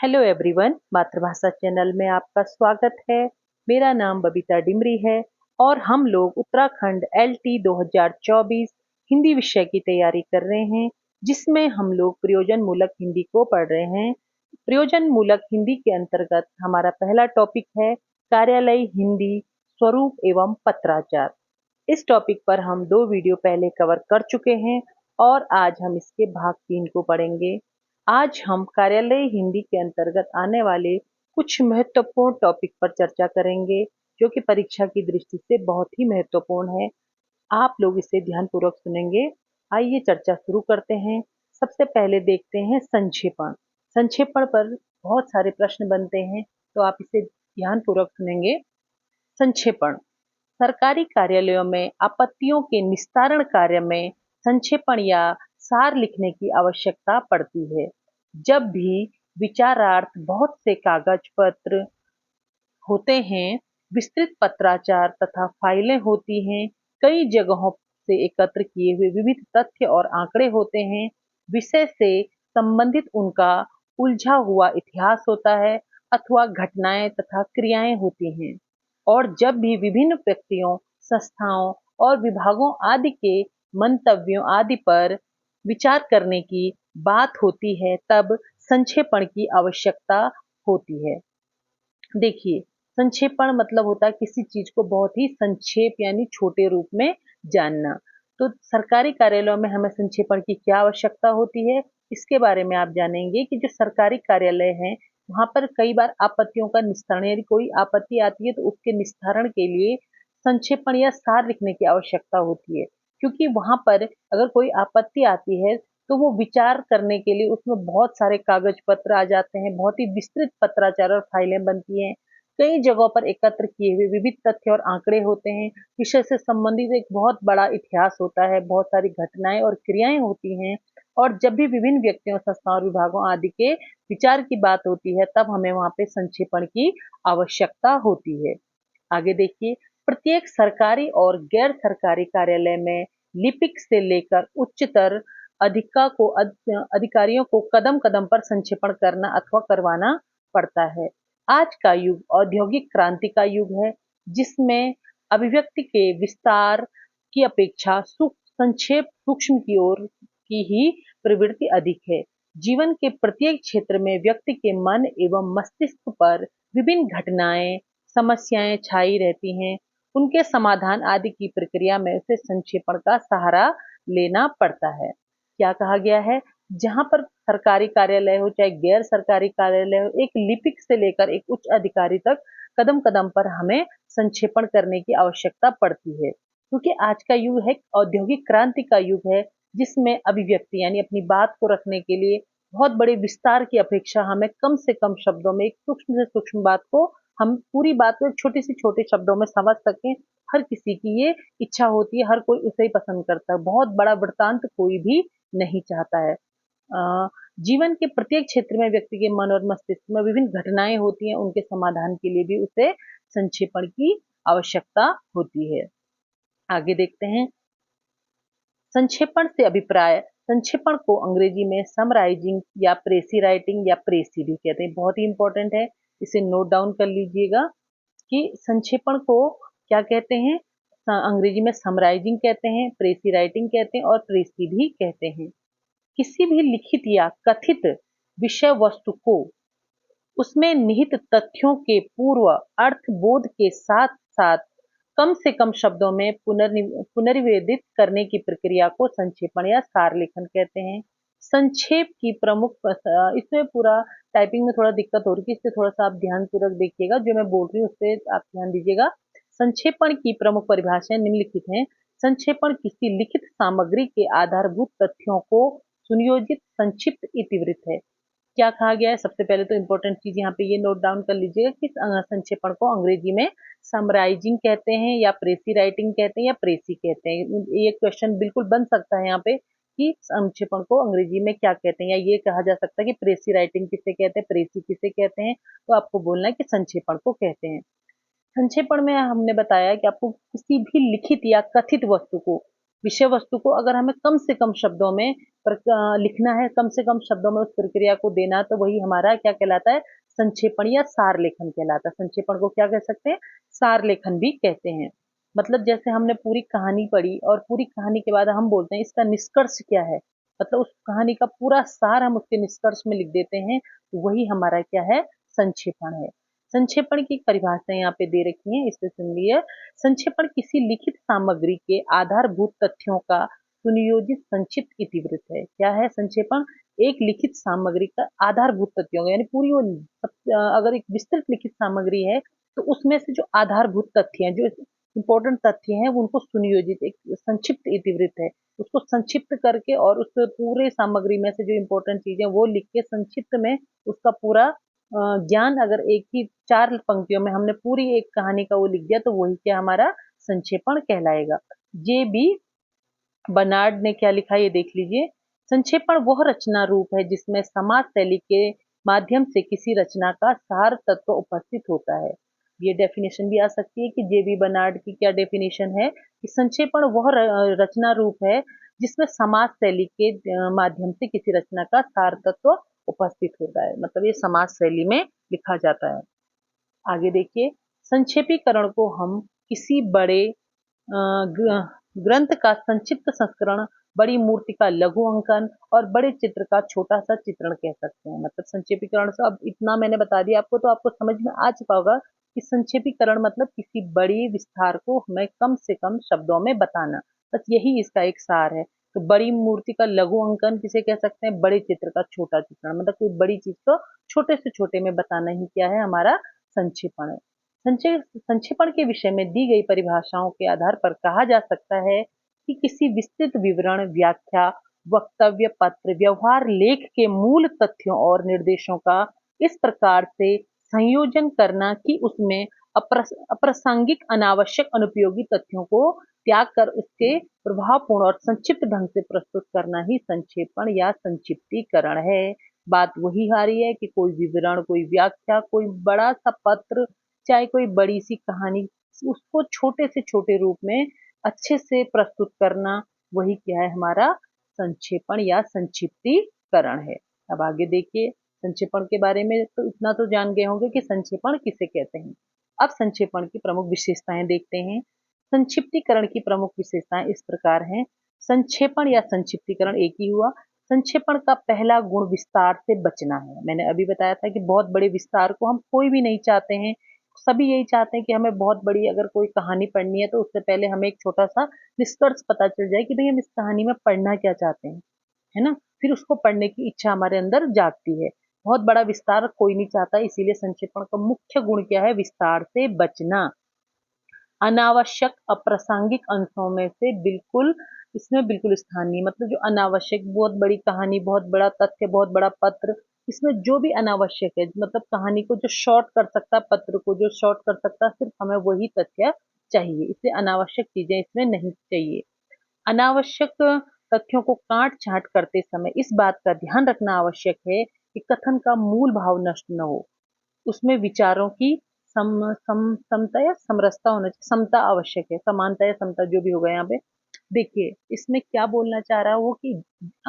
Hello everyone, मातृभाषा channel में आपका स्वागत है। मेरा नाम बबीता डिमरी है और हम लोग उत्तराखंड LT 2024 हिंदी विषय की तैयारी कर रहे हैं, जिसमें हम लोग प्रयोजन मूलक हिंदी को पढ़ रहे हैं। प्रयोजन मूलक हिंदी के अंतर्गत हमारा पहला टॉपिक है कार्यालयी हिंदी स्वरूप एवं पत्राचार। इस टॉपिक पर हम 2 वीडियो पहले कवर कर चुके हैं और आज हम इसके भाग 3 को पढ़ेंगे। आज हम कार्यालय हिंदी के अंतर्गत आने वाले कुछ महत्वपूर्ण टॉपिक पर चर्चा करेंगे, जो कि परीक्षा की दृष्टि से बहुत ही महत्वपूर्ण है। आप लोग इसे ध्यानपूर्वक सुनेंगे। आइए चर्चा शुरू करते हैं। सबसे पहले देखते हैं संक्षेपण। संक्षेपण पर बहुत सारे प्रश्न बनते हैं, तो आप इसे ध्यानपूर्वक सुनेंगे। संक्षेपण सरकारी कार्यालयों में आपत्तियों के निस्तारण कार्य में संक्षेपण या सार लिखने की आवश्यकता पड़ती है। जब भी विचारार्थ बहुत से कागज पत्र होते हैं, विस्तृत पत्राचार तथा फाइलें होती हैं, कई जगहों से एकत्र किए हुए विविध तथ्य और आंकड़े होते हैं, विषय से संबंधित उनका उलझा हुआ इतिहास होता है अथवा घटनाएं तथा क्रियाएं होती हैं। और जब भी विभिन्न व्यक्तियों, संस्थाओं और विभागों आदि के मंतव्यों आदि पर विचार करने की बात होती है, तब संक्षेपण की आवश्यकता होती है। देखिए, संक्षेपण मतलब होता है किसी चीज को बहुत ही संक्षेप यानी छोटे रूप में जानना। तो सरकारी कार्यालयों में हमें संक्षेपण की क्या आवश्यकता होती है, इसके बारे में आप जानेंगे कि जो सरकारी कार्यालय हैं, वहां पर कई बार आपत्तियों का निस्तारण यदि कोई आपत्ति आती है तो उसके निस्तारण के लिए संक्षेपण या सार लिखने की आवश्यकता होती है। क्योंकि वहां पर अगर कोई आपत्ति आती है तो वो विचार करने के लिए उसमें बहुत सारे कागज पत्र आ जाते हैं, बहुत ही विस्तृत पत्राचार और फाइलें बनती हैं, कई जगहों पर एकत्र किए हुए विविध तथ्य और आंकड़े होते हैं, विषय से संबंधित एक बहुत बड़ा इतिहास होता है, बहुत सारी घटनाएं और क्रियाएं होती हैं। और जब भी विभिन्न व्यक्तियों, संस्थाओं और विभागों आदि के विचार की बात होती है, तब हमें वहां पे संक्षेपण की आवश्यकता होती है। आगे देखिए, प्रत्येक सरकारी और गैर सरकारी कार्यालय में लिपिक से लेकर उच्चतर अधिकारियों को कदम कदम पर संक्षेपण करना अथवा करवाना पड़ता है। आज का युग औद्योगिक क्रांति का युग है, जिसमें अभिव्यक्ति के विस्तार की अपेक्षा संक्षेप सूक्ष्म की ओर की ही प्रवृत्ति अधिक है। जीवन के प्रत्येक क्षेत्र में व्यक्ति के मन एवं मस्तिष्क पर विभिन्न घटनाएं, समस्याएं छाई रहती हैं। उनके समाधान आदि की प्रक्रिया में उसे संक्षेपण का सहारा लेना पड़ता है। क्या कहा गया है? जहां पर सरकारी कार्यालय हो चाहे गैर सरकारी कार्यालय हो, एक लिपिक से लेकर एक उच्च अधिकारी तक कदम कदम पर हमें संक्षेपण करने की आवश्यकता पड़ती है, क्योंकि आज का युग है औद्योगिक क्रांति का युग है, जिसमें अभिव्यक्ति यानी अपनी बात को रखने के लिए बहुत बड़े विस्तार की अपेक्षा हमें कम से कम शब्दों में एक सूक्ष्म से सूक्ष्म बात को हम पूरी बात को छोटे से छोटे शब्दों में समझ सकें। हर किसी की ये इच्छा होती है, हर कोई उसे ही पसंद करता है, बहुत बड़ा वृतांत कोई भी नहीं चाहता है। जीवन के प्रत्येक क्षेत्र में व्यक्ति के मन और मस्तिष्क में विभिन्न घटनाएं होती हैं, उनके समाधान के लिए भी उसे संक्षेपण की आवश्यकता होती है। आगे देखते हैं, संक्षेपण से अभिप्राय। संक्षेपण को अंग्रेजी में समराइजिंग या प्रेसी राइटिंग या प्रेसी भी कहते हैं, बहुत ही इंपॉर्टेंट है, इसे नोट डाउन कर लीजिएगा कि संक्षेपण को क्या कहते हैं। अंग्रेजी में समराइजिंग कहते हैं, प्रेसी राइटिंग कहते हैं और प्रेसी भी कहते हैं। किसी भी लिखित या कथित विषय वस्तु को उसमें निहित तथ्यों के पूर्व अर्थ बोध के साथ साथ कम से कम शब्दों में पुनर्निवेदित करने की प्रक्रिया को संक्षेपण या सार लेखन कहते हैं। संक्षेप की प्रमुख इसमें पूरा टाइपिंग में थोड़ा दिक्कत हो रही है, इससे थोड़ा सा आप ध्यान पूर्वक देखिएगा, जो मैं बोल रही हूँ उससे आप ध्यान दीजिएगा। संक्षेपण की प्रमुख परिभाषाएं निम्नलिखित हैं। संक्षेपण किसी लिखित सामग्री के आधारभूत तथ्यों को सुनियोजित संक्षिप्त इतिवृत्त है। क्या कहा गया है? सबसे पहले तो इंपॉर्टेंट चीज यहाँ पे ये नोट डाउन कर लीजिएगा कि संक्षेपण को अंग्रेजी में समराइजिंग कहते हैं या प्रेसी राइटिंग कहते हैं या प्रेसी कहते हैं। ये क्वेश्चन बिल्कुल बन सकता है यहाँ पे कि संक्षेपण को अंग्रेजी में क्या कहते हैं, या ये कहा जा सकता है कि प्रेसी राइटिंग किसे कहते हैं, प्रेसी किसे कहते हैं। तो आपको बोलना है कि संक्षेपण को कहते हैं। संक्षेपण में हमने बताया कि आपको किसी भी लिखित या कथित वस्तु को विषय वस्तु को अगर हमें कम से कम शब्दों में लिखना है, कम से कम शब्दों में उस प्रक्रिया को देना, तो वही हमारा क्या कहलाता है, संक्षेपण या सार लेखन कहलाता है। संक्षेपण को क्या कह सकते हैं, सार लेखन भी कहते हैं। मतलब जैसे हमने पूरी कहानी पढ़ी और पूरी कहानी के बाद हम बोलते हैं इसका निष्कर्ष क्या है, मतलब उस कहानी का पूरा सार हम उसके निष्कर्ष में लिख देते हैं, तो वही हमारा क्या है, संक्षेपण है। संक्षेपण की परिभाषा यहाँ पे दे रखी है, इससे सुनिए। संक्षेपण किसी लिखित सामग्री के आधारभूत तथ्यों का सुनियोजित संक्षिप्त इतिवृत्त है। क्या है संक्षेपण, एक लिखित सामग्री का आधारभूत तथ्यों का, यानी पूरी वो अगर एक विस्तृत लिखित सामग्री है तो उसमें से जो आधारभूत तथ्य हैं, जो इम्पोर्टेंट तथ्य हैं, वो उनको सुनियोजित एक संक्षिप्त इतिवृत्त है, उसको संक्षिप्त करके और उस पूरे सामग्री में से जो इम्पोर्टेंट चीजें वो लिख के संक्षिप्त में उसका पूरा ज्ञान, अगर एक ही 4 पंक्तियों में हमने पूरी एक कहानी का वो लिख दिया, तो वही क्या हमारा संक्षेपण कहलाएगा। जे बी बर्नार्ड ने क्या लिखा ये देख लीजिए। संक्षेपण वह रचना रूप है जिसमें समाज शैली के माध्यम से किसी रचना का सार तत्व उपस्थित होता है। ये डेफिनेशन भी आ सकती है कि जेबी बर्नार्ड की क्या डेफिनेशन है कि संक्षेपण वह रचना रूप है जिसमें समाज शैली के माध्यम से किसी रचना का सार तत्व उपस्थित होता है, मतलब ये समाज शैली में लिखा जाता है। आगे देखिए, संक्षेपीकरण को हम किसी बड़े ग्रंथ का संक्षिप्त संस्करण, बड़ी मूर्ति का लघु अंकन और बड़े चित्र का छोटा सा चित्रण कह सकते हैं। मतलब संक्षेपीकरण से अब इतना मैंने बता दिया आपको, तो आपको समझ में आ चुका होगा कि संक्षेपीकरण मतलब किसी बड़ी विस्तार को हमें कम से कम शब्दों में बताना, बस यही इसका एक सार है। तो बड़ी मूर्ति का लघु अंकन किसे कह सकते हैं, बड़े चित्र का छोटा चित्रण, मतलब कोई बड़ी चीज को छोटे से छोटे में बताना ही क्या है, हमारा संक्षेपण है। संक्षेपण के विषय में दी गई परिभाषाओं के आधार पर कहा जा सकता है कि किसी विस्तृत विवरण, व्याख्या, वक्तव्य, पत्र, व्यवहार, लेख के मूल तथ्यों और निर्देशों का इस प्रकार से संयोजन करना कि उसमें अप्रासंगिक, अनावश्यक, अनुपयोगी तथ्यों को त्याग कर उसके प्रभावपूर्ण और संक्षिप्त ढंग से प्रस्तुत करना ही संक्षेपण या संक्षिप्तीकरण है। बात वही आ रही है कि कोई विवरण, कोई व्याख्या, कोई बड़ा सा पत्र, चाहे कोई बड़ी सी कहानी, उसको छोटे से छोटे रूप में अच्छे से प्रस्तुत करना, वही क्या है, हमारा संक्षेपण या संक्षिप्तीकरण है। अब आगे देखिए, संक्षेपण के बारे में तो इतना तो जान गए होंगे कि संक्षेपण किसे कहते हैं। अब संक्षेपण की प्रमुख विशेषताएं देखते हैं। संक्षिप्तीकरण की प्रमुख विशेषताएं इस प्रकार हैं। संक्षेपण या संक्षिप्तीकरण एक ही हुआ। संक्षेपण का पहला गुण विस्तार से बचना है। मैंने अभी बताया था कि बहुत बड़े विस्तार को हम कोई भी नहीं चाहते हैं, सभी यही चाहते हैं कि हमें बहुत बड़ी अगर कोई कहानी पढ़नी है तो उससे पहले हमें एक छोटा सा निष्कर्ष पता चल जाए कि भाई हम इस कहानी में पढ़ना क्या चाहते हैं, है ना, फिर उसको पढ़ने की इच्छा हमारे अंदर जागती है। बहुत बड़ा विस्तार कोई नहीं चाहता, इसीलिए संक्षेपण का मुख्य गुण क्या है, विस्तार से बचना। अनावश्यक, अप्रासंगिक अंशों में से बिल्कुल, इसमें बिल्कुल स्थान नहीं, मतलब जो अनावश्यक, बहुत बड़ी कहानी, बहुत बड़ा तथ्य, बहुत बड़ा पत्र, इसमें जो भी अनावश्यक है, मतलब कहानी को जो शॉर्ट कर सकता है, पत्र को जो शॉर्ट कर सकता है, सिर्फ हमें वही तथ्य चाहिए, इसलिए अनावश्यक चीजें इसमें नहीं चाहिए। अनावश्यक तथ्यों को काट छांट करते समय इस बात का ध्यान रखना आवश्यक है कि कथन का मूल भाव नष्ट न हो, उसमें विचारों की समता या समरसता होना चाहिए, समता आवश्यक है, समानता या समता जो भी होगा यहाँ पे। देखिए इसमें क्या बोलना चाह रहा है वो कि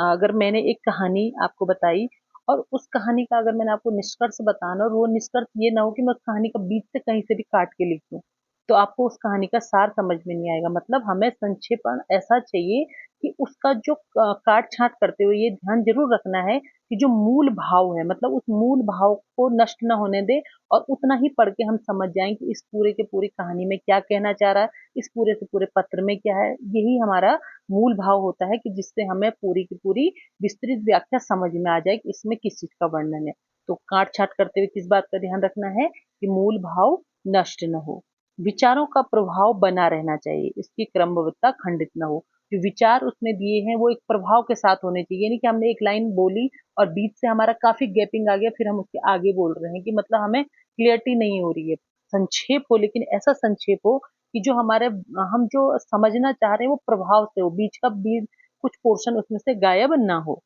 अगर मैंने एक कहानी आपको बताई और उस कहानी का अगर मैंने आपको निष्कर्ष बताना, और वो निष्कर्ष ये ना हो कि मैं उस कहानी का बीच से कहीं से भी काट के लिख दूं, तो आपको उस कहानी का सार समझ में नहीं आएगा। मतलब हमें संक्षेपण ऐसा चाहिए कि उसका जो काट छांट करते हुए ये ध्यान जरूर रखना है कि जो मूल भाव है, मतलब उस मूल भाव को नष्ट न होने दे, और उतना ही पढ़ के हम समझ जाएं कि इस पूरे के पूरी कहानी में क्या कहना चाह रहा है, इस पूरे से पूरे पत्र में क्या है। यही हमारा मूल भाव होता है कि जिससे हमें पूरी की पूरी विस्तृत व्याख्या समझ में आ जाए कि इसमें किस चीज का वर्णन है। तो काट छाट करते हुए किस बात का ध्यान रखना है कि मूल भाव नष्ट न हो, विचारों का प्रभाव बना रहना चाहिए, इसकी क्रमबद्धता खंडित न हो। जो विचार उसने दिए हैं वो एक प्रभाव के साथ होने चाहिए, नहीं कि हमने एक लाइन बोली और बीच से हमारा काफी गैपिंग आ गया, फिर हम उसके आगे बोल रहे हैं, कि मतलब हमें क्लियरिटी नहीं हो रही है। संक्षेप हो, लेकिन ऐसा संक्षेप हो कि जो हमारे, हम जो समझना चाह रहे हैं वो प्रभाव से हो, बीच का बीच कुछ पोर्शन उसमें से गायब ना हो।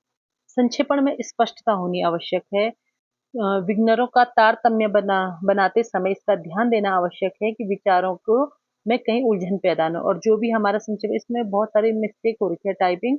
संक्षेपण में स्पष्टता होनी आवश्यक है। विग्नरों का तारतम्य बनाते समय इसका ध्यान देना आवश्यक है कि विचारों को में कहीं उलझन पैदा न हो। और जो भी हमारा संक्षेप, इसमें बहुत सारी मिस्टेक हो रही है टाइपिंग।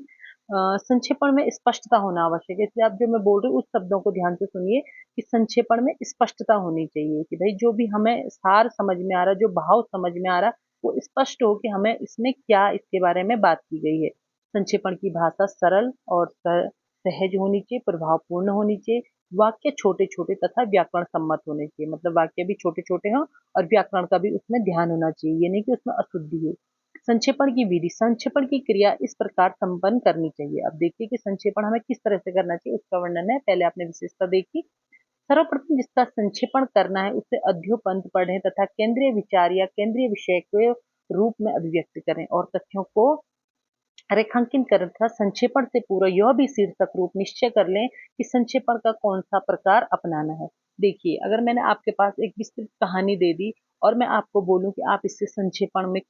संक्षेपण में स्पष्टता होना आवश्यक है। इसलिए आप जो मैं बोल रही हूँ उस शब्दों को ध्यान से सुनिए कि संक्षेपण में स्पष्टता होनी चाहिए, कि भाई जो भी हमें सार समझ में आ रहा, जो भाव समझ में आ रहा, वो स्पष्ट हो कि हमें इसमें क्या, इसके बारे में बात की गई है। संक्षेपण की भाषा सरल और सहज होनी चाहिए, प्रभावपूर्ण होनी चाहिए। वाक्य छोटे छोटे तथा व्याकरण सम्मत होने चाहिए, मतलब वाक्य भी छोटे छोटे हों और व्याकरण का भी उसमें ध्यान होना चाहिए, ये नहीं कि उसमें अशुद्धि हो। संक्षेपण की विधि, संक्षेपण की क्रिया इस प्रकार संपन्न करनी चाहिए। अब देखिए कि संक्षेपण हमें किस तरह से करना चाहिए, उसका वर्णन है। पहले आपने विशेषता देखी। सर्वप्रथम जिसका संक्षेपण करना है उसे अध्योपंत पढ़ें तथा केंद्रीय विचार या केंद्रीय विषय के रूप में अभिव्यक्त करें और तथ्यों को रेखांकन करें तथा संक्षेपण से पूर्व यह भी शीर्षक रूप निश्चय कर लें कि संक्षेपण का कौन सा प्रकार अपनाना है। देखिए, अगर मैंने आपके पास एक विस्तृत कहानी दे दी और मैं आपको बोलूं कि आप इससे संक्षेपण में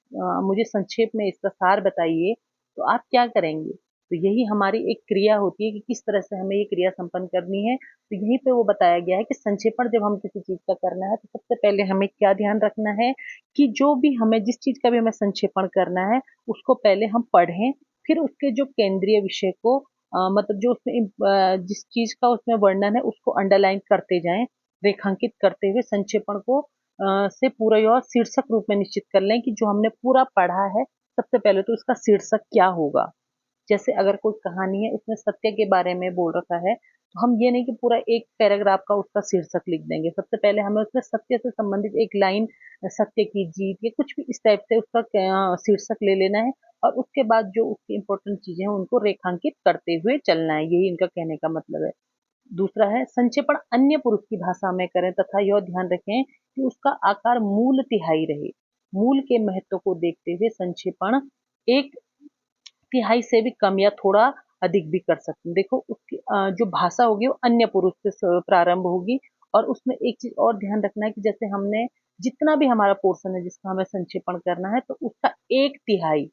मुझे संक्षेप में इसका सार बताइए, तो आप क्या करेंगे? तो यही हमारी एक क्रिया होती है कि किस तरह से हमें ये क्रिया संपन्न करनी है। तो यहीं पे वो बताया गया है कि संक्षेपण जब हम किसी चीज का करना है तो सबसे पहले हमें क्या ध्यान रखना है कि जो भी हमें, जिस चीज का भी हमें संक्षेपण करना है, उसको पहले हम पढ़ें। फिर उसके जो केंद्रीय विषय को मतलब जो उसमें जिस चीज का उसमें वर्णन है उसको अंडरलाइन करते जाएं, रेखांकित करते हुए संक्षेपण को से पूरा और शीर्षक रूप में निश्चित कर लें कि जो हमने पूरा पढ़ा है, सबसे पहले तो उसका शीर्षक क्या होगा। जैसे अगर कोई कहानी है, उसमें सत्य के बारे में बोल रखा है, तो हम ये नहीं कि पूरा एक पैराग्राफ का उसका शीर्षक लिख देंगे। सबसे पहले हमें उसमें सत्य से संबंधित एक लाइन, सत्य की जीत या कुछ भी इस टाइप से उसका शीर्षक ले लेना है और उसके बाद जो उसकी इंपॉर्टेंट चीजें हैं उनको रेखांकित करते हुए चलना है। यही इनका कहने का मतलब है। दूसरा है, संक्षेपण अन्य पुरुष की भाषा में करें तथा यह ध्यान रखें कि उसका आकार मूल तिहाई रहे। मूल के महत्व को देखते हुए संक्षेपण एक तिहाई से भी कम या थोड़ा अधिक भी कर सकते हैं। देखो उसकी जो भाषा होगी वो अन्य पुरुष से प्रारंभ होगी। और उसमें एक चीज और ध्यान रखना है कि जैसे हमने जितना भी हमारा पोर्शन है जिसका हमें संक्षेपण करना है, तो उसका एक तिहाई,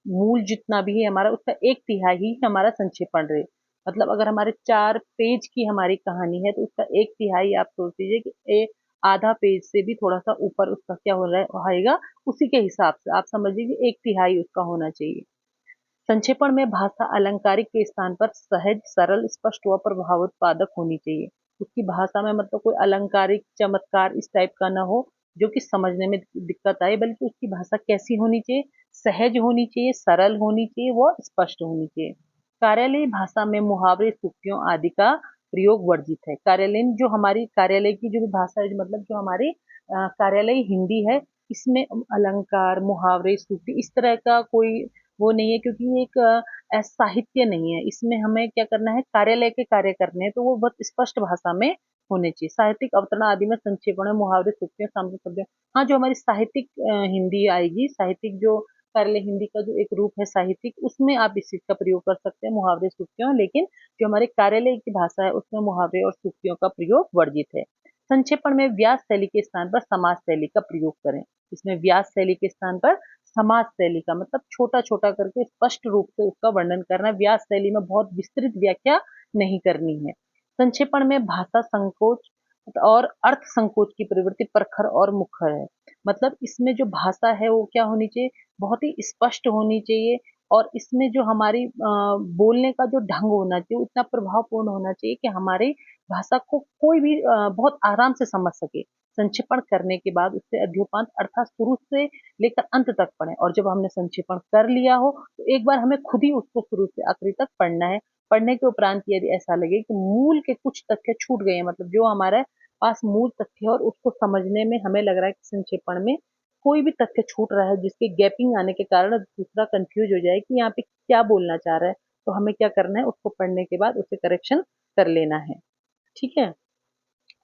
मूल जितना भी है हमारा, उसका एक तिहाई ही हमारा संक्षेपण रहे। मतलब अगर हमारे 4 पेज की हमारी कहानी है तो उसका एक तिहाई आप सोच लीजिए कि आधा पेज से भी थोड़ा सा ऊपर उसका क्या हो रहा है आएगा, उसी के हिसाब से आप समझ लीजिए एक तिहाई उसका होना चाहिए। संक्षेपण में भाषा अलंकारिक के स्थान पर सहज, सरल, स्पष्ट व प्रभावोत्पादक होनी चाहिए। उसकी भाषा में मतलब कोई अलंकारिक चमत्कार इस टाइप का ना हो जो कि समझने में दिक्कत आए, बल्कि उसकी भाषा कैसी होनी चाहिए? सहज होनी चाहिए, सरल होनी चाहिए, व स्पष्ट होनी चाहिए। कार्यालयी भाषा में मुहावरे, सूक्तियों आदि का प्रयोग वर्जित है। कार्यालयीन जो हमारी कार्यालय की जो भी भाषा है, मतलब जो हमारी कार्यालयी हिंदी है, इसमें अलंकार, मुहावरे, सूक्ति इस तरह का कोई वो नहीं है, क्योंकि ये एक साहित्य नहीं है। इसमें हमें क्या करना है, कार्यालय के कार्य करने हैं, तो वो बहुत स्पष्ट भाषा में होने चाहिए। साहित्यिक अवतरण आदि में संक्षेपण, मुहावरे, सूक्तियां, सामान्य शब्द, हाँ जो हमारी साहित्यिक हिंदी आएगी, साहित्यिक जो कार्यालय हिंदी का जो एक रूप है साहित्यिक, उसमें आप इस चीज का प्रयोग कर सकते हैं, मुहावरे, सूक्तियों। लेकिन जो हमारे कार्यालय की भाषा है उसमें मुहावरे और सूक्तियों का प्रयोग वर्जित है। संक्षेपण में व्यास शैली के स्थान पर समास शैली का प्रयोग करें। इसमें व्यास शैली के स्थान पर समाज शैली का मतलब छोटा छोटा करके स्पष्ट रूप से उसका वर्णन करना। व्यास शैली में बहुत विस्तृत व्याख्या नहीं करनी है। संक्षेपण में भाषा संकोच और अर्थ संकोच की प्रवृत्ति प्रखर और मुखर है। मतलब इसमें जो भाषा है वो क्या होनी चाहिए, बहुत ही स्पष्ट होनी चाहिए। और इसमें जो हमारी बोलने का जो ढंग होना चाहिए उतना प्रभावपूर्ण होना चाहिए कि हमारी भाषा को कोई भी बहुत आराम से समझ सके। संक्षेपण करने के बाद उससे अध्योपांत अर्थात शुरू से लेकर अंत तक पढ़ें। और जब हमने संक्षेपण कर लिया हो तो एक बार हमें खुद ही उसको शुरू से आखिरी तक पढ़ना है। पढ़ने के उपरांत यदि ऐसा लगे कि मूल के कुछ तथ्य छूट गए हैं, मतलब जो हमारे पास मूल तथ्य है और उसको समझने में हमें लग रहा है कि संक्षेपण में कोई भी तथ्य छूट रहा है जिसके गैपिंग आने के कारण दूसरा कंफ्यूज हो जाए कि यहाँ पे क्या बोलना चाह रहा है, तो हमें क्या करना है, उसको पढ़ने के बाद उसे करेक्शन कर लेना है। ठीक है।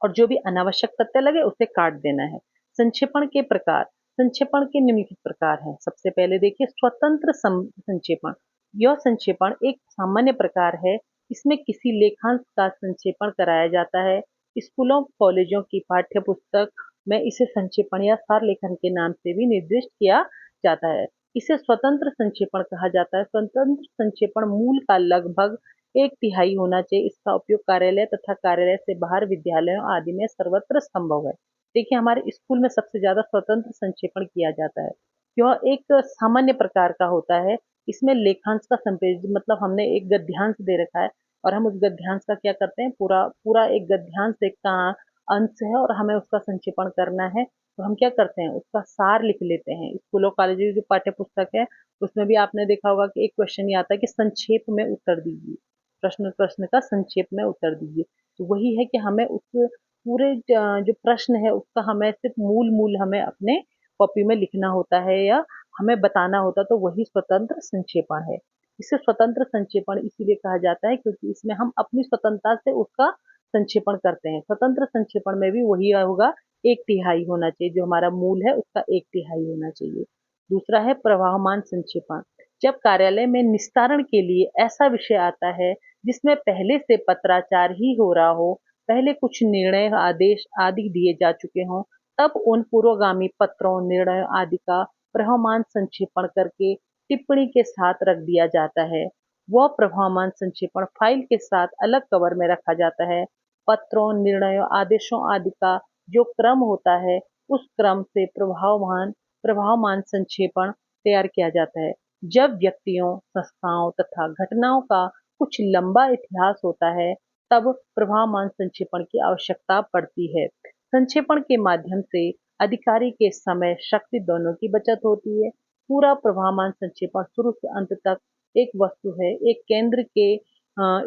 और जो भी अनावश्यक तथ्य लगे उसे काट देना है। संक्षेपण के प्रकार, संक्षेपण के निम्नलिखित प्रकार हैं। सबसे पहले देखिए स्वतंत्र संक्षेपण। यह संक्षेपण एक सामान्य प्रकार है। इसमें किसी लेखांश का संक्षेपण कराया जाता है। स्कूलों कॉलेजों की पाठ्य पुस्तक में इसे संक्षेपण या सार लेखन के नाम से भी निर्दिष्ट किया जाता है। इसे स्वतंत्र संक्षेपण कहा जाता है। स्वतंत्र संक्षेपण मूल का लगभग एक तिहाई होना चाहिए। इसका उपयोग कार्यालय तथा कार्यालय से बाहर विद्यालयों आदि में सर्वत्र संभव है। देखिए हमारे स्कूल में सबसे ज्यादा स्वतंत्र संक्षेपण किया जाता है। यह एक सामान्य प्रकार का होता है। इसमें लेखांश का संपेज मतलब हमने एक गद्यांश दे रखा है और हम उस गद्यांश का क्या करते हैं, पूरा पूरा एक गद्यांश एक का अंश है और हमें उसका संक्षेपण करना है, तो हम क्या करते हैं, उसका सार लिख लेते हैं। स्कूलों कॉलेजों की जो पाठ्य पुस्तक है उसमें भी आपने देखा होगा कि एक क्वेश्चन ये आता है कि संक्षेप में उत्तर दीजिए, प्रश्न का संक्षेप में उत्तर दीजिए। तो वही है कि हमें उस पूरे जो प्रश्न है उसका हमें सिर्फ मूल मूल हमें अपने कॉपी में लिखना होता है या हमें बताना होता, तो वही स्वतंत्र संक्षेपण है। इसे स्वतंत्र संक्षेपण इसीलिए कहा जाता है क्योंकि इसमें हम अपनी स्वतंत्रता से उसका संक्षेपण करते हैं। स्वतंत्र संक्षेपण में भी वही होगा, एक तिहाई होना चाहिए, जो हमारा मूल है उसका एक तिहाई होना चाहिए। दूसरा है प्रवाहमान संक्षेपण। जब कार्यालय में निस्तारण के लिए ऐसा विषय आता है जिसमें पहले से पत्राचार ही हो रहा हो, पहले कुछ निर्णय आदेश आदि दिए जा चुके हों, तब उन पूर्वगामी पत्रों निर्णय आदि का प्रवाहमान संक्षेपण करके टिप्पणी के साथ रख दिया जाता है। वह प्रवाहमान संक्षेपण फाइल के साथ अलग कवर में रखा जाता है। पत्रों निर्णयों आदेशों आदि का जो क्रम होता है उस क्रम से प्रवाहमान संक्षेपण तैयार किया जाता है। जब व्यक्तियों संस्थाओं तथा घटनाओं का कुछ लंबा इतिहास होता है तब प्रवाहमान संक्षेपण की आवश्यकता पड़ती है। संक्षेपण के माध्यम से अधिकारी के समय शक्ति दोनों की बचत होती है। पूरा प्रवाहमान संक्षेपण शुरू से अंत तक एक वस्तु है, एक केंद्र के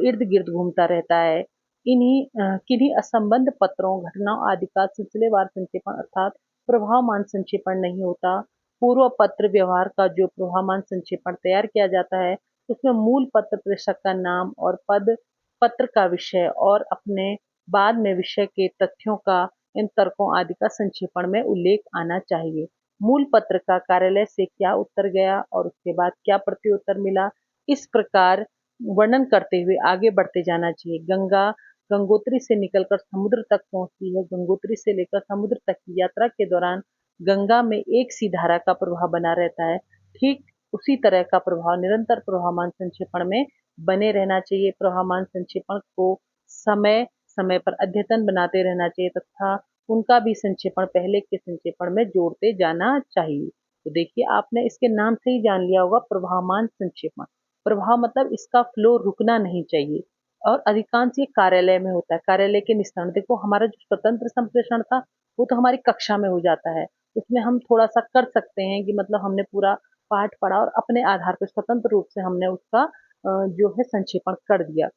इर्द गिर्द घूमता रहता है। किन्हीं असंबद्ध पत्रों घटनाओं आदि का सिलसिलेवार संक्षेपण अर्थात प्रवाहमान संक्षेपण नहीं होता। पूर्व पत्र व्यवहार का जो प्रवाहमान संक्षेपण तैयार किया जाता है उसमें मूल पत्र प्रेषक का नाम और पद, पत्र का विषय और अपने बाद में विषय के तथ्यों का, इन तर्कों आदि का संक्षेपण में उल्लेख आना चाहिए। मूल पत्र का कार्यालय से क्या उत्तर गया और उसके बाद क्या प्रत्युत्तर मिला, इस प्रकार वर्णन करते हुए आगे बढ़ते जाना चाहिए। गंगा गंगोत्री से निकलकर समुद्र तक पहुंचती है। गंगोत्री से लेकर समुद्र तक की यात्रा के दौरान गंगा में एक सी धारा का प्रवाह बना रहता है। ठीक उसी तरह का प्रभाव निरंतर प्रवाहमान संक्षेपण में बने रहना चाहिए। प्रवाहमान संक्षेपण को समय समय पर अद्यतन बनाते रहना चाहिए तथा उनका भी संक्षेपण पहले के संक्षेपण में जोड़ते जाना चाहिए। तो देखिए आपने इसके नाम से ही जान लिया होगा, प्रवाहमान संक्षेपण। प्रवाह मतलब इसका फ्लो रुकना नहीं चाहिए और अधिकांश ये कार्यालय में होता है। कार्यालय के निस्तारण, देखो हमारा जो स्वतंत्र संप्रेषण था वो तो हमारी कक्षा में हो जाता है, उसमें हम थोड़ा सा कर सकते हैं कि मतलब हमने पूरा पाठ पढ़ा और अपने आधार पर स्वतंत्र रूप से हमने उसका जो है संक्षेपण कर दिया।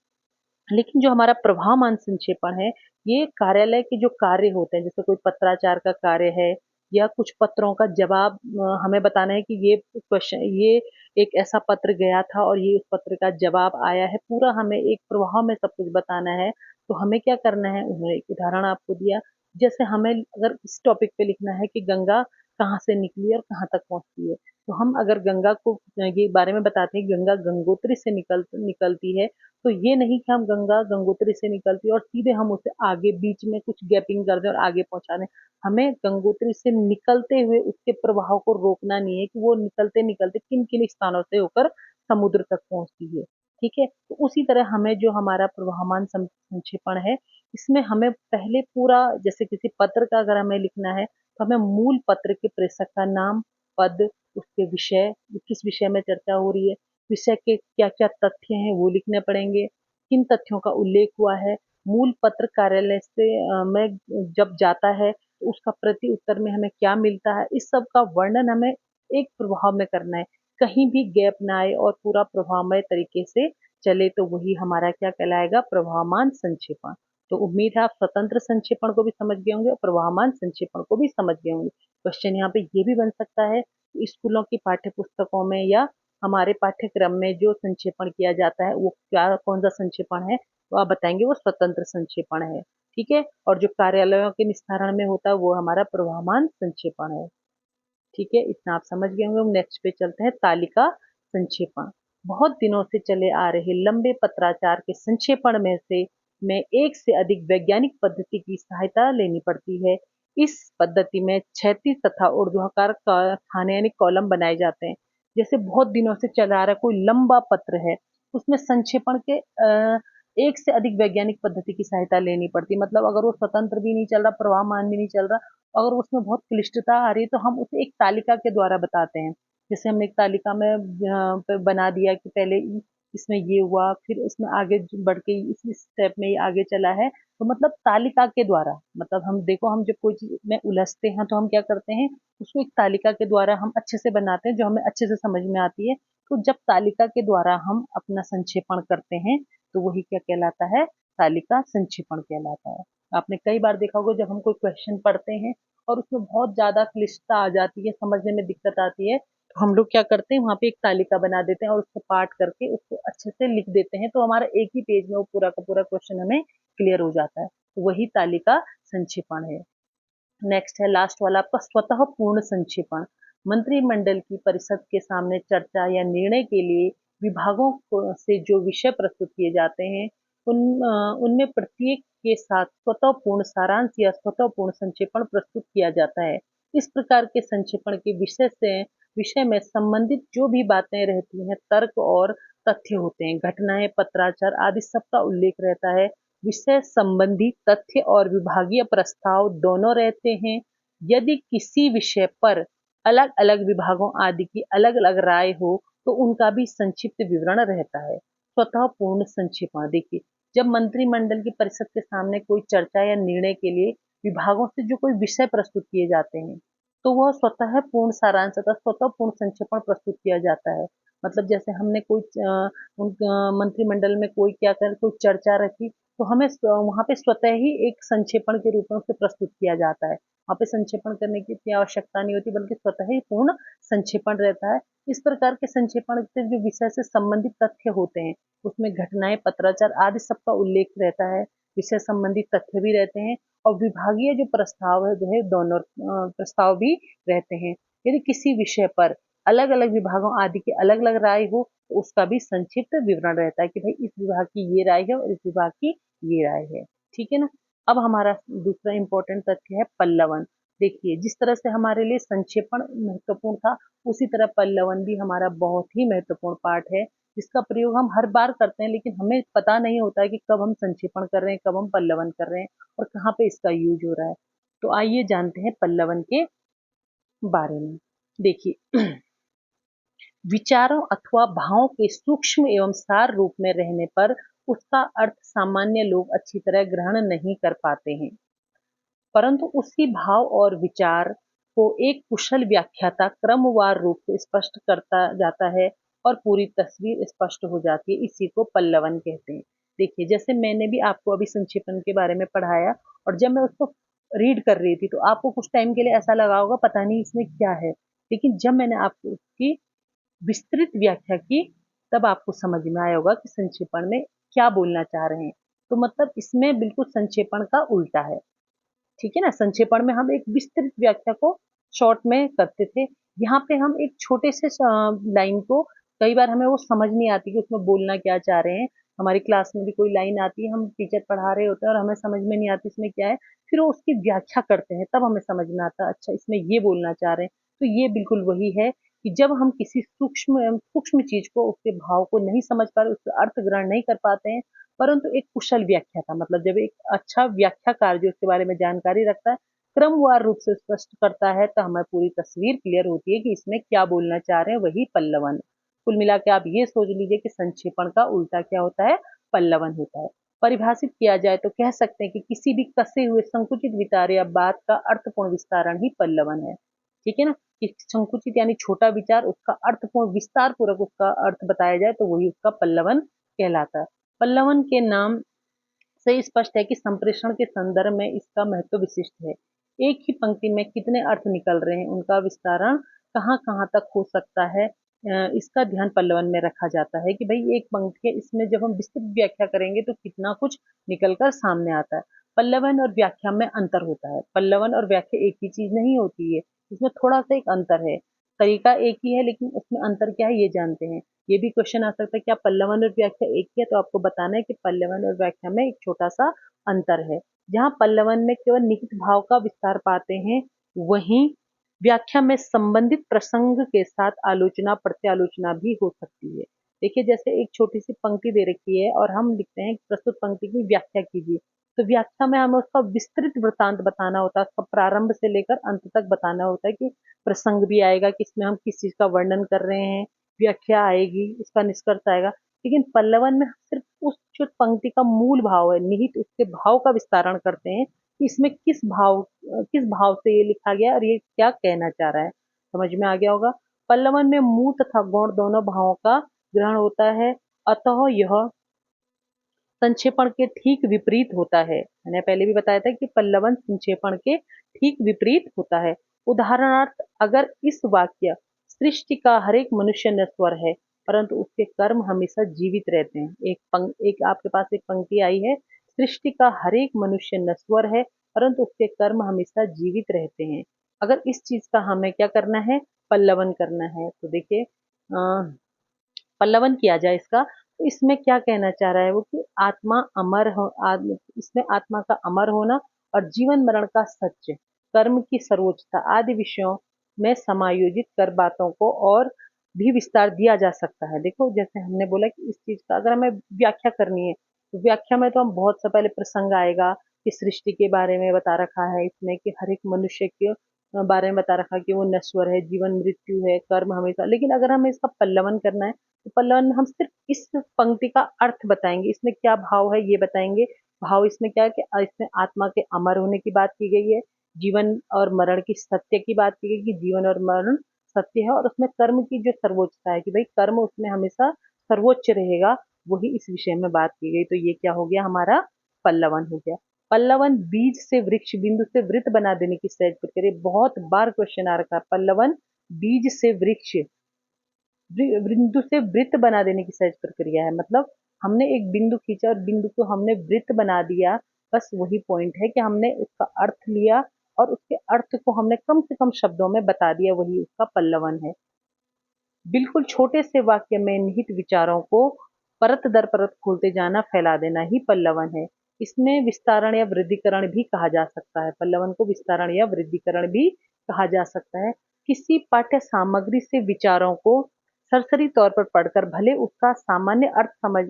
लेकिन जो हमारा प्रवाहमान संक्षेपण है, ये कार्यालय के जो कार्य होते हैं, जैसे कोई पत्राचार का कार्य है या कुछ पत्रों का जवाब, हमें बताना है कि ये क्वेश्चन, ये एक ऐसा पत्र गया था और ये उस पत्र का जवाब आया है, पूरा हमें एक प्रवाह में सब कुछ बताना है। तो हमें क्या करना है, उन्होंने एक उदाहरण आपको दिया, जैसे हमें अगर इस टॉपिक पे लिखना है कि गंगा कहाँ से निकली और कहाँ तक पहुंचती है, तो हम अगर गंगा को ये बारे में बताते हैं कि गंगा गंगोत्री से निकलती है, तो ये नहीं कि हम गंगा गंगोत्री से निकलती है और सीधे हम उसे आगे बीच में कुछ गैपिंग कर दें और आगे पहुंचा दें। हमें गंगोत्री से निकलते हुए उसके प्रवाह को रोकना नहीं है कि वो निकलते निकलते किन किन स्थानों से होकर समुद्र तक पहुंचती है। ठीक है, तो उसी तरह हमें जो हमारा प्रवाहमान संक्षेपण है, इसमें हमें पहले पूरा, जैसे किसी पत्र का अगर हमें लिखना है तो हमें मूल पत्र के प्रेषक का नाम, पद, उसके विषय, किस विषय में चर्चा हो रही है, विषय के क्या क्या तथ्य हैं वो लिखने पड़ेंगे, किन तथ्यों का उल्लेख हुआ है, मूल पत्र कार्यालय से में जब जाता है तो उसका प्रति उत्तर में हमें क्या मिलता है, इस सब का वर्णन हमें एक प्रभाव में करना है, कहीं भी गैप ना आए और पूरा प्रभावमय तरीके से चले, तो वही हमारा क्या कहलाएगा, प्रवाहमान संक्षेपण। तो उम्मीद है आप स्वतंत्र संक्षेपण को भी समझ गए होंगे और प्रवाहमान संक्षेपण को भी समझ गए होंगे। क्वेश्चन यहाँ पे ये भी बन सकता है, स्कूलों की पाठ्य पुस्तकों में या हमारे पाठ्यक्रम में जो संक्षेपण किया जाता है वो क्या, कौन सा संक्षेपण है, तो आप बताएंगे वो स्वतंत्र संक्षेपण है। ठीक है, और जो कार्यालयों के निस्तारण में होता है वो हमारा प्रवाहमान संक्षेपण है। ठीक है, इतना आप समझ गए होंगे। नेक्स्ट पे चलते हैं, तालिका संक्षेपण। बहुत दिनों से चले आ रहे लंबे पत्राचार के संक्षेपण में एक से अधिक वैज्ञानिक पद्धति की सहायता लेनी पड़ती है। इस पद्धति में क्षैतिज तथा ऊर्ध्वाधर खाने यानी कॉलम बनाए जाते हैं। जैसे बहुत दिनों से चला आ रहा कोई लंबा पत्र है, उसमें संक्षेपण के एक से अधिक वैज्ञानिक पद्धति की सहायता लेनी पड़ती है। मतलब अगर वो स्वतंत्र भी नहीं चल रहा, प्रवाहमान भी नहीं चल रहा अगर उसमें बहुत क्लिष्टता आ रही है तो हम उसे एक तालिका के द्वारा बताते हैं। जैसे हमने एक तालिका में बना दिया कि पहले इसमें ये हुआ, फिर इसमें आगे बढ़ के इस स्टेप में ये आगे चला है। तो मतलब तालिका के द्वारा, मतलब हम देखो, हम जब कोई चीज में उलझते हैं तो हम क्या करते हैं, उसको एक तालिका के द्वारा हम अच्छे से बनाते हैं, जो हमें अच्छे से समझ में आती है। तो जब तालिका के द्वारा हम अपना संक्षेपण करते हैं तो वही क्या कहलाता है, तालिका संक्षेपण कहलाता है। आपने कई बार देखा होगा, जब हम कोई क्वेश्चन पढ़ते हैं और उसमें बहुत ज्यादा क्लिष्टता आ जाती है, समझने में दिक्कत आती है, तो हम लोग क्या करते हैं, वहां पे एक तालिका बना देते हैं और उसको पाठ करके उसको अच्छे से लिख देते हैं, तो हमारा एक ही पेज में वो पूरा का पूरा क्वेश्चन हमें क्लियर हो जाता है। तो वही तालिका संक्षेपण है। नेक्स्ट है लास्ट वाला आपका स्वतः पूर्ण संक्षेपण। मंत्रिमंडल की परिषद के सामने चर्चा या निर्णय के लिए विभागों से जो विषय प्रस्तुत किए जाते हैं, उनमें प्रत्येक के साथ स्वतः पूर्ण सारांश या स्वतः पूर्ण संक्षेपण प्रस्तुत किया जाता है। इस प्रकार के संक्षेपण के विषय में संबंधित जो भी बातें रहती हैं, तर्क और तथ्य होते हैं, घटनाएं, पत्राचार आदि सबका उल्लेख रहता है। विषय संबंधी तथ्य और विभागीय प्रस्ताव दोनों रहते हैं। यदि किसी विषय पर अलग अलग विभागों आदि की अलग अलग राय हो तो उनका भी संक्षिप्त विवरण रहता है। स्वतः पूर्ण संक्षेपण, देखिए, जब मंत्रिमंडल की परिषद के सामने कोई चर्चा या निर्णय के लिए विभागों से जो कोई विषय प्रस्तुत किए जाते हैं, तो वह स्वतः पूर्ण सारांश तथा स्वतः पूर्ण संक्षेपण प्रस्तुत किया जाता है। मतलब जैसे हमने कोई मंत्रिमंडल में कोई क्या कर कोई चर्चा रखी, तो हमें वहां पे स्वतः ही एक संक्षेपण के रूप में उसे प्रस्तुत किया जाता है। वहां पे संक्षेपण करने की इतनी आवश्यकता नहीं होती, बल्कि स्वतः ही पूर्ण संक्षेपण रहता है। इस प्रकार के संक्षेपण से जो विषय से संबंधित तथ्य होते हैं, उसमें घटनाएं, पत्राचार आदि सबका उल्लेख रहता है, विषय संबंधित तथ्य भी रहते हैं, और विभागीय जो प्रस्ताव है, जो है दोनों प्रस्ताव भी रहते हैं। यदि किसी विषय पर अलग अलग विभागों आदि की अलग अलग राय हो तो उसका भी संक्षिप्त विवरण रहता है कि भाई इस विभाग की ये राय है और इस विभाग की ये राय है। ठीक है ना। अब हमारा दूसरा इंपॉर्टेंट तथ्य है पल्लवन। देखिए, जिस तरह से हमारे लिए संक्षेपण महत्वपूर्ण था, उसी तरह पल्लवन भी हमारा बहुत ही महत्वपूर्ण पार्ट है, जिसका प्रयोग हम हर बार करते हैं, लेकिन हमें पता नहीं होता है कि कब हम संक्षेपण कर रहे हैं, कब हम पल्लवन कर रहे हैं और कहाँ पे इसका यूज हो रहा है। तो आइए जानते हैं पल्लवन के बारे में। देखिए, विचारों अथवा भावों के सूक्ष्म एवं सार रूप में रहने पर उसका अर्थ सामान्य लोग अच्छी तरह ग्रहण नहीं कर पाते हैं, परंतु उसी भाव और विचार को एक कुशल व्याख्याता क्रमवार रूप से स्पष्ट करता जाता है और पूरी तस्वीर स्पष्ट हो जाती है। इसी को पल्लवन कहते हैं। देखिए, जैसे मैंने भी आपको अभी संक्षेपण के बारे में पढ़ाया, और जब मैं उसको रीड कर रही थी तो आपको कुछ टाइम के लिए ऐसा लगा होगा पता नहीं इसमें क्या है, लेकिन जब मैंने आपको उसकी विस्तृत व्याख्या की, तब आपको समझ में आया होगा कि संक्षेपण में क्या बोलना चाह रहे हैं। तो मतलब इसमें बिल्कुल संक्षेपण का उल्टा है। ठीक है ना। संक्षेपण में हम एक विस्तृत व्याख्या को शॉर्ट में करते थे, यहाँ पे हम एक छोटे से लाइन को, कई बार हमें वो समझ नहीं आती कि उसमें बोलना क्या चाह रहे हैं। हमारी क्लास में भी कोई लाइन आती है, हम टीचर पढ़ा रहे होते हैं और हमें समझ में नहीं आती इसमें क्या है, फिर वो उसकी व्याख्या करते हैं, तब हमें समझ में आता है अच्छा इसमें ये बोलना चाह रहे हैं। तो ये बिल्कुल वही है कि जब हम किसी सूक्ष्म सूक्ष्म चीज को, उसके भाव को नहीं समझ पा रहे, उसका अर्थ ग्रहण नहीं कर पाते हैं, परंतु एक कुशल व्याख्या था, मतलब जब एक अच्छा व्याख्याकार जो इसके बारे में जानकारी रखता है, क्रमवार रूप से स्पष्ट करता है, तो हमें पूरी तस्वीर क्लियर होती है कि इसमें क्या बोलना चाह रहे हैं, वही पल्लवन। कुल मिला के आप ये सोच लीजिए कि संक्षेपण का उल्टा क्या होता है, पल्लवन होता है। परिभाषित किया जाए तो कह सकते हैं कि किसी भी कसे हुए संकुचित विचार या बात का अर्थपूर्ण विस्तारण ही पल्लवन है। ठीक है ना। कि संकुचित यानी छोटा विचार, उसका अर्थपूर्ण विस्तार पूर्वक उसका अर्थ बताया जाए तो वही उसका पल्लवन कहलाता है। पल्लवन के नाम से स्पष्ट है कि संप्रेषण के संदर्भ में इसका महत्व विशिष्ट है। एक ही पंक्ति में कितने अर्थ निकल रहे हैं, उनका विस्तारण कहाँ कहाँ तक हो सकता है, इसका ध्यान पल्लवन में रखा जाता है कि भाई एक पंक्ति है, इसमें जब हम विस्तृत व्याख्या करेंगे तो कितना कुछ निकल कर सामने आता है। पल्लवन और व्याख्या में अंतर होता है। पल्लवन और व्याख्या एक ही चीज नहीं होती है, इसमें थोड़ा सा एक अंतर है। तरीका एक ही है, लेकिन उसमें अंतर क्या है ये जानते हैं। ये भी क्वेश्चन आ सकता है क्या पल्लवन और व्याख्या एक ही है, तो आपको बताना है कि पल्लवन और व्याख्या में एक छोटा सा अंतर है। जहाँ पल्लवन में केवल निहित भाव का विस्तार पाते हैं, वहीं व्याख्या में संबंधित प्रसंग के साथ आलोचना प्रत्यालोचना भी हो सकती है। देखिए, जैसे एक छोटी सी पंक्ति दे रखी है और हम लिखते हैं प्रस्तुत पंक्ति की व्याख्या कीजिए, तो व्याख्या में हमें उसका विस्तृत वृत्तांत बताना होता है, उसका प्रारंभ से लेकर अंत तक बताना होता है कि प्रसंग भी आएगा कि इसमें हम किस चीज का वर्णन कर रहे हैं, व्याख्या आएगी, इसका निष्कर्ष आएगा। लेकिन पल्लवन में सिर्फ उस जो पंक्ति का मूल भाव है, निहित उसके भाव का विस्तारण करते हैं कि इसमें किस भाव से ये लिखा गया और ये क्या कहना चाह रहा है। समझ में आ गया होगा। पल्लवन में मूल तथा गौण दोनों भावों का ग्रहण होता है, अतः यह संक्षेपण के ठीक विपरीत होता है। मैंने पहले भी बताया था कि पल्लवन संक्षेपण के ठीक विपरीत होता है। उदाहरणार्थ, अगर इस वाक्य सृष्टि का हर एक मनुष्य नश्वर है परंतु उसके कर्म हमेशा जीवित रहते हैं, एक आपके पास एक पंक्ति आई है, सृष्टि का हर एक मनुष्य नश्वर है परंतु उसके कर्म हमेशा जीवित रहते हैं। अगर इस चीज का हमें क्या करना है, पल्लवन करना है, तो देखिए पल्लवन किया जाए इसका, तो इसमें क्या कहना चाह रहा है वो कि आत्मा अमर हो, इसमें आत्मा का अमर होना और जीवन मरण का सत्य, कर्म की सर्वोच्चता आदि विषयों में समायोजित कर बातों को और भी विस्तार दिया जा सकता है। देखो जैसे हमने बोला कि इस चीज का अगर हमें व्याख्या करनी है, तो व्याख्या में तो हम बहुत से पहले प्रसंग आएगा कि सृष्टि के बारे में बता रखा है इसमें कि हर एक मनुष्य के बारे में बता रखा कि वो नश्वर है, जीवन मृत्यु है, कर्म हमेशा। लेकिन अगर हमें इसका पल्लवन करना है तो पल्लवन में हम सिर्फ इस पंक्ति का अर्थ बताएंगे, इसमें क्या भाव है ये बताएंगे। भाव इसमें क्या है कि इसमें आत्मा के अमर होने की बात की गई है, जीवन और मरण की सत्य की बात की गई कि जीवन और मरण सत्य है, और उसमें कर्म की जो सर्वोच्चता है कि भाई कर्म उसमें हमेशा सर्वोच्च रहेगा, वही इस विषय में बात की गई। तो ये क्या हो गया, हमारा पल्लवन हो गया। पल्लवन बीज से वृक्ष, बिंदु से वृत्त बना देने की सहज प्रक्रिया, बहुत बार क्वेश्चन आ रखा है। पल्लवन बीज से वृक्ष, बिंदु से वृत्त बना देने की सहज प्रक्रिया है। मतलब हमने एक बिंदु खींचा और बिंदु को हमने वृत्त बना दिया, बस वही पॉइंट है कि हमने उसका अर्थ लिया और उसके अर्थ को हमने कम से कम शब्दों में बता दिया, वही उसका पल्लवन है। बिल्कुल छोटे से वाक्य में निहित विचारों को परत दर परत खोलते जाना, फैला देना ही पल्लवन है। इसमें विस्तारण या वृद्धिकरण भी कहा जा सकता है, पल्लवन को विस्तारण या वृद्धिकरण भी कहा जा सकता है। किसी पाठ्य सामग्री से विचारों को सरसरी तौर पर पढ़कर भले उसका सामान्य अर्थ समझ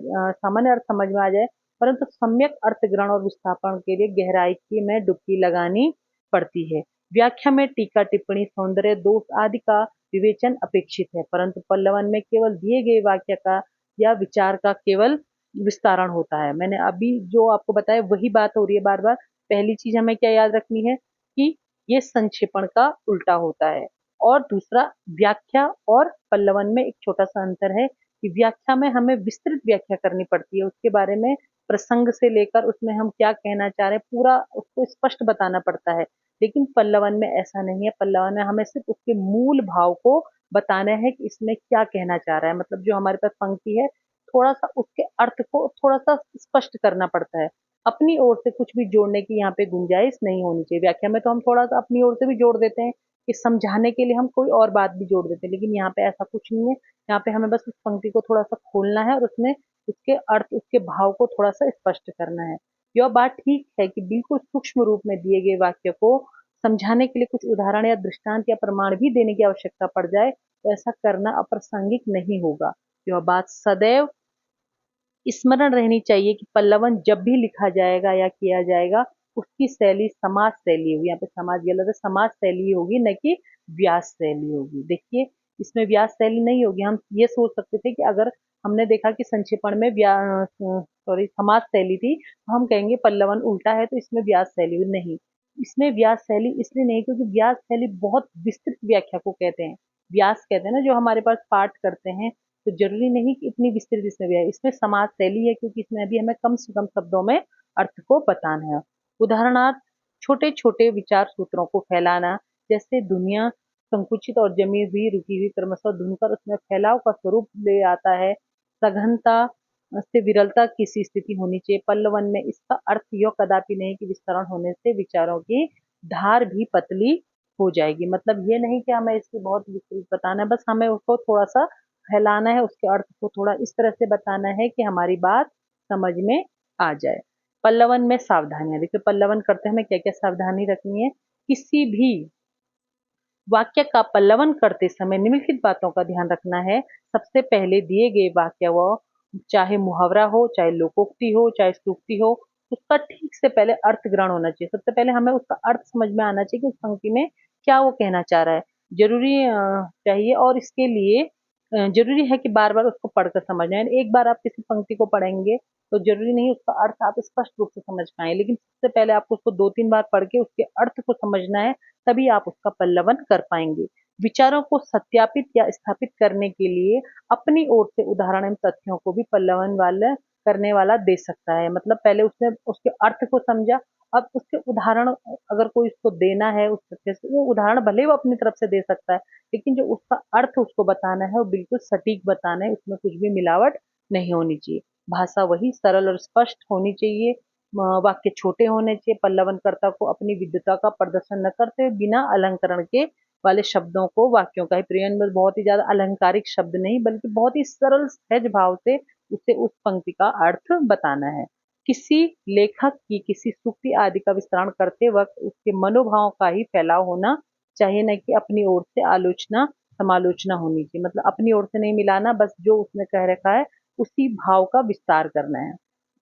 में आ जाए, परंतु सम्यक अर्थ ग्रहण और विस्थापन के लिए गहराई की में डुबकी लगानी पड़ती है। व्याख्या में टीका टिप्पणी, सौंदर्य दोष आदि का विवेचन अपेक्षित है, परंतु पल्लवन में केवल दिए गए वाक्य का या विचार का केवल विस्तारण होता है। मैंने अभी जो आपको बताया वही बात हो रही है बार बार। पहली चीज हमें क्या याद रखनी है कि ये संक्षेपण का उल्टा होता है, और दूसरा व्याख्या और पल्लवन में एक छोटा सा अंतर है कि व्याख्या में हमें विस्तृत व्याख्या करनी पड़ती है, उसके बारे में प्रसंग से लेकर उसमें हम क्या कहना चाह रहे हैं पूरा उसको स्पष्ट बताना पड़ता है। लेकिन पल्लवन में ऐसा नहीं है, पल्लवन में हमें सिर्फ उसके मूल भाव को बताना है कि इसमें क्या कहना चाह रहा है। मतलब जो हमारे पास पंक्ति है, थोड़ा सा उसके अर्थ को थोड़ा सा स्पष्ट करना पड़ता है, अपनी ओर से कुछ भी जोड़ने की यहाँ पे गुंजाइश नहीं होनी चाहिए। व्याख्या में तो हम थोड़ा सा अपनी ओर से भी जोड़ देते हैं कि समझाने के लिए हम कोई और बात भी जोड़ देते हैं, लेकिन यहाँ पे ऐसा कुछ नहीं है। यहाँ पे हमें बस उस पंक्ति को थोड़ा सा खोलना है और उसमें उसके अर्थ, उसके भाव को थोड़ा सा स्पष्ट करना है। यह बात ठीक है कि बिल्कुल सूक्ष्म रूप में दिए गए वाक्य को समझाने के लिए कुछ उदाहरण या दृष्टांत या प्रमाण भी देने की आवश्यकता पड़ जाए तो ऐसा करना अप्रासंगिक नहीं होगा। यह बात सदैव स्मरण रहनी चाहिए कि पल्लवन जब भी लिखा जाएगा या किया जाएगा, उसकी शैली समाज शैली होगी। यहाँ पे समाज गलत है, समाज शैली होगी, न कि व्यास शैली होगी। देखिए इसमें व्यास शैली नहीं होगी। हम ये सोच सकते थे कि अगर हमने देखा कि संक्षेपण में समाज शैली थी, तो हम कहेंगे पल्लवन उल्टा है तो इसमें व्यास शैली नहीं। इसमें व्यास शैली इसलिए नहीं क्योंकि व्यास शैली बहुत विस्तृत व्याख्या को कहते हैं। व्यास कहते हैं ना जो हमारे पास पाठ करते हैं, तो जरूरी नहीं कि इतनी विस्तृत इसमें भी है। इसमें समाज शैली है क्योंकि इसमें अभी हमें कम से कम शब्दों में अर्थ को बताना है। उदाहरणार्थ, छोटे छोटे विचार सूत्रों को फैलाना, जैसे दुनिया संकुचित और जमी हुई रुकी हुई क्रमशः धुनकर उसमें फैलाव का स्वरूप ले आता है, सघनता से विरलता की सी स्थिति होनी चाहिए। पल्लवन में इसका अर्थ यह कदापि नहीं कि विस्तरण होने से विचारों की धार भी पतली हो जाएगी। मतलब ये नहीं कि हमें इसकी बहुत विस्तृत बताना है, बस हमें उसको थोड़ा सा फैलाना है, उसके अर्थ को थोड़ा इस तरह से बताना है कि हमारी बात समझ में आ जाए। पल्लवन में सावधानियां, देखिए पल्लवन करते हमें क्या क्या सावधानी रखनी है। किसी भी वाक्य का पल्लवन करते समय निम्नलिखित बातों का ध्यान रखना है। सबसे पहले दिए गए वाक्य वो चाहे मुहावरा हो, चाहे लोकोक्ति हो, चाहे सूक्ति हो, उसका ठीक से पहले अर्थ ग्रहण होना चाहिए। सबसे पहले हमें उसका अर्थ समझ में आना चाहिए कि उस पंक्ति में क्या वो कहना चाह रहा है। जरूरी चाहिए, और इसके लिए जरूरी है कि बार बार उसको पढ़कर समझना है। एक बार आप किसी पंक्ति को पढ़ेंगे तो जरूरी नहीं उसका अर्थ आप स्पष्ट रूप से समझ पाए, लेकिन सबसे पहले आपको उसको 2-3 बार पढ़ के उसके अर्थ को समझना है, तभी आप उसका पल्लवन कर पाएंगे। विचारों को सत्यापित या स्थापित करने के लिए अपनी ओर से उदाहरण एवं तथ्यों को भी पल्लवन वाला करने वाला दे सकता है। मतलब पहले उसने उसके अर्थ को समझा, अब उसके उदाहरण अगर कोई उसको देना है उस तथ्य से, वो उदाहरण भले ही वो अपनी तरफ से दे सकता है, लेकिन जो उसका अर्थ उसको बताना है वो बिल्कुल सटीक बताना है, उसमें कुछ भी मिलावट नहीं होनी चाहिए। भाषा वही सरल और स्पष्ट होनी चाहिए। वाक्य छोटे होने चाहिए। पल्लवनकर्ता को अपनी विद्वता का प्रदर्शन न करते हुए बिना अलंकरण के वाले शब्दों को, वाक्यों का ही प्रयोग में बहुत ही ज्यादा अलंकारिक शब्द नहीं, बल्कि बहुत ही सरल सहज भाव से उसे उस पंक्ति का अर्थ बताना है। किसी लेखक की किसी सूक्ति आदि का विस्तरण करते वक्त उसके मनोभाव का ही फैलाव होना चाहिए, न कि अपनी ओर से आलोचना समालोचना होनी चाहिए। मतलब अपनी ओर से नहीं मिलाना, बस जो उसने कह रखा है उसी भाव का विस्तार करना है।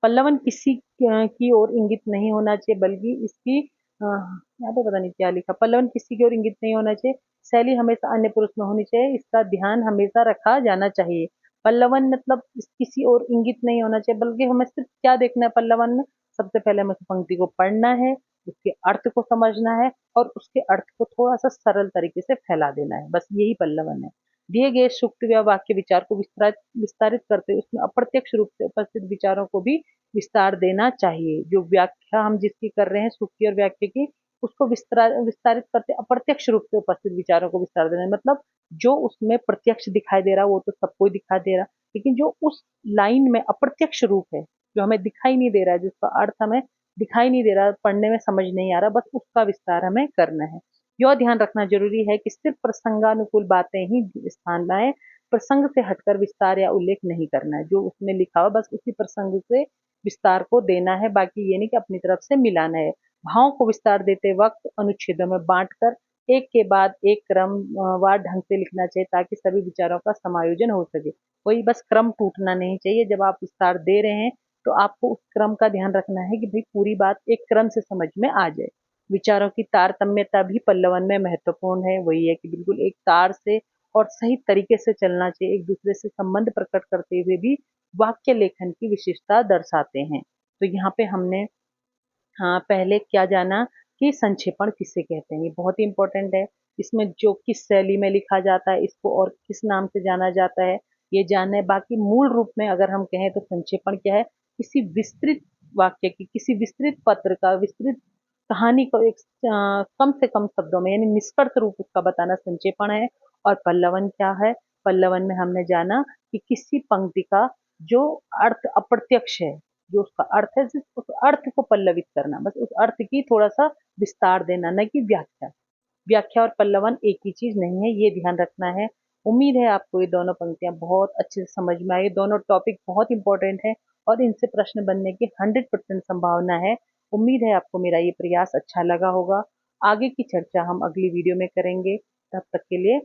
पल्लवन किसी की ओर इंगित नहीं होना चाहिए, बल्कि इसकी यहाँ पे पता नहीं क्या लिखा, पल्लवन किसी की ओर इंगित नहीं होना चाहिए। शैली हमेशा अन्य पुरुष में होनी चाहिए, इसका ध्यान हमेशा रखा जाना चाहिए। पल्लवन मतलब किसी और इंगित नहीं होना चाहिए, बल्कि हमें सिर्फ क्या देखना है पल्लवन में, सबसे पहले हमें उस पंक्ति को पढ़ना है, उसके अर्थ को समझना है, और उसके अर्थ को थोड़ा सा सरल तरीके से फैला देना है। बस यही पल्लवन है। दिए गए सूक्ति या वाक्य विचार को विस्तारित करते हुए उसमें अप्रत्यक्ष रूप से उपस्थित विचारों को भी विस्तार देना चाहिए। जो व्याख्या हम जिसकी कर रहे हैं सूक्ति और वाक्य की, उसको विस्तारित करते अप्रत्यक्ष रूप से उपस्थित विचारों को विस्तार देना है। मतलब जो उसमें प्रत्यक्ष दिखाई दे रहा वो तो सबको दिखाई दे रहा, लेकिन जो उस लाइन में अप्रत्यक्ष रूप है, जो हमें दिखाई नहीं दे रहा है, जिसका अर्थ हमें दिखाई नहीं दे रहा, पढ़ने में समझ नहीं आ रहा, बस उसका विस्तार हमें करना है। यह ध्यान रखना जरूरी है कि सिर्फ प्रसंगानुकूल बातें ही स्थान लाएं, प्रसंग से हटकर विस्तार या उल्लेख नहीं करना है। जो उसमें लिखा हुआ बस उसी प्रसंग से विस्तार को देना है, बाकी ये नहीं कि अपनी तरफ से मिलाना है। भावों को विस्तार देते वक्त अनुच्छेदों में बांटकर एक के बाद एक क्रम वार ढंग से लिखना चाहिए, ताकि सभी विचारों का समायोजन हो सके। वही बस क्रम टूटना नहीं चाहिए। जब आप विस्तार दे रहे हैं तो आपको उस क्रम का ध्यान रखना है कि भाई पूरी बात एक क्रम से समझ में आ जाए। विचारों की तारतम्यता भी पल्लवन में महत्वपूर्ण है। वही है कि बिल्कुल एक तार से और सही तरीके से चलना चाहिए, एक दूसरे से संबंध प्रकट करते हुए भी वाक्य लेखन की विशेषता दर्शाते हैं। तो यहाँ पे हमने हाँ पहले क्या जाना कि संक्षेपण किसे कहते हैं, ये बहुत ही इंपॉर्टेंट है। इसमें जो किस शैली में लिखा जाता है, इसको और किस नाम से जाना जाता है, ये जानना है। बाकी मूल रूप में अगर हम कहें तो संक्षेपण क्या है, किसी विस्तृत वाक्य की, किसी विस्तृत पत्र का, विस्तृत कहानी को एक कम से कम शब्दों में यानी निष्कर्ष रूप उसका बताना संक्षेपण है। और पल्लवन क्या है, पल्लवन में हमने जाना कि किसी पंक्ति का जो अर्थ अप्रत्यक्ष है, जो उसका अर्थ है, सिर्फ उस अर्थ को पल्लवित करना, बस उस अर्थ की थोड़ा सा विस्तार देना, न कि व्याख्या। व्याख्या और पल्लवन एक ही चीज नहीं है, ये ध्यान रखना है। उम्मीद है आपको ये दोनों पंक्तियां बहुत अच्छे से समझ में आई। दोनों टॉपिक बहुत इंपॉर्टेंट है और इनसे प्रश्न बनने की 100% संभावना है। उम्मीद है आपको मेरा ये प्रयास अच्छा लगा होगा। आगे की चर्चा हम अगली वीडियो में करेंगे। तब तक के लिए